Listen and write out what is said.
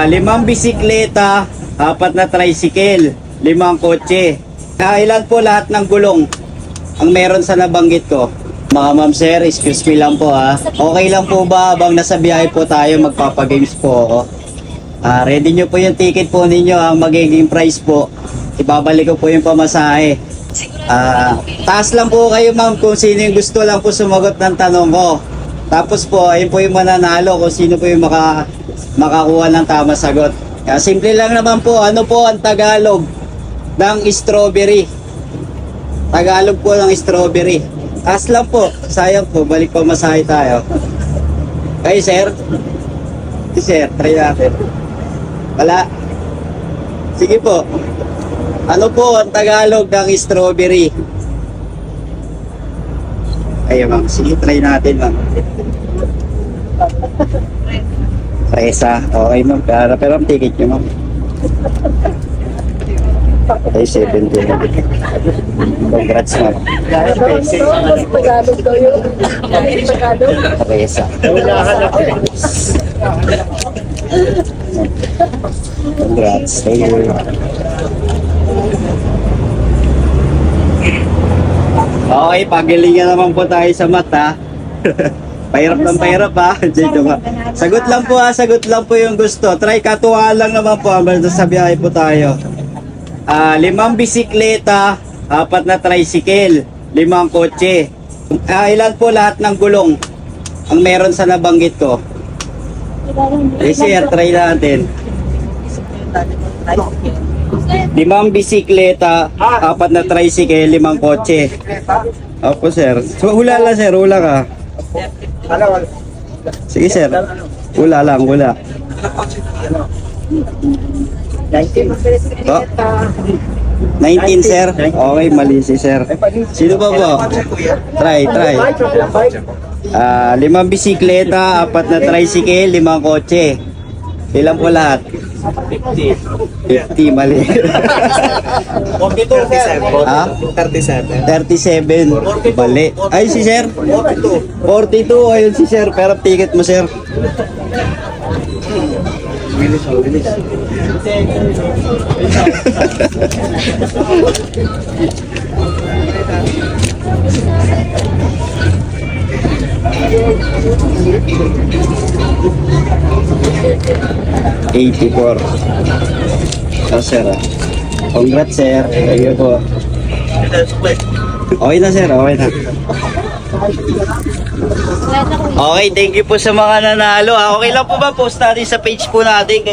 5 bisikleta, 4 na tricycle, 5 kotse. Ilan po lahat ng gulong ang meron sa nabanggit ko? Mga ma'am sir, excuse me lang po ha. Okay lang po ba habang nasa biyahe po tayo magpapagames po ako? Ready nyo po yung ticket po ninyo. Ang magiging price po, ibabalik ko po yung pamasahe. Taas lang po kayo ma'am kung sino yung gusto lang po sumagot ng tanong ko. Tapos po, ayun po yung mananalo kung sino po yung makakuha ng tama sagot. Simple lang naman po, ano po ang Tagalog ng strawberry? Tagalog po ng strawberry. Taas lang po, sayang po, balik pamasahe tayo. Okay sir? Si sir, try natin. Wala. Sige po. Ano po ang Tagalog ng strawberry? Ayun ma'am, sige try natin ma'am. Presa. Okay ma'am, pero ang ticket nyo ma'am. Okay, 70. Congrats ma'am. Tagalog daw yun. Tagalog. Presa. Congrats. Thank you. Okay, pagalingan naman po tayo sa mata. Pahirap ng pahirap ha. Sagot lang po ha, sagot lang po yung gusto. Try katuwa lang naman po habang sa biyahe po tayo. 5 bisikleta, 4 na tricycle, 5 kotse. Ilan po lahat ng gulong ang meron sa nabanggit ko? Sir, try natin. 5 bisikleta, 4 na tricycle, 5 kotse. Opo sir. So, hula lang sir, hula ka. Sige sir. Hula lang, hula. Oh. 19 sir. Okay, mali si sir. Sino ba po? Try. 5 bisikleta, 4 na tricycle, 5 kotse. Ilan po lahat? 50, mali. 42 sir. Ha? 37. 37. Mali. Ay, si sir? 42. Ayun si sir. Pero ticket mo sir. Bilis. 84. Oh, sir. Congrats, sir. Thank you po. Okay na, sir. Okay na. Okay, thank you po sa mga nanalo. Okay lang po ba? Post natin sa page po natin.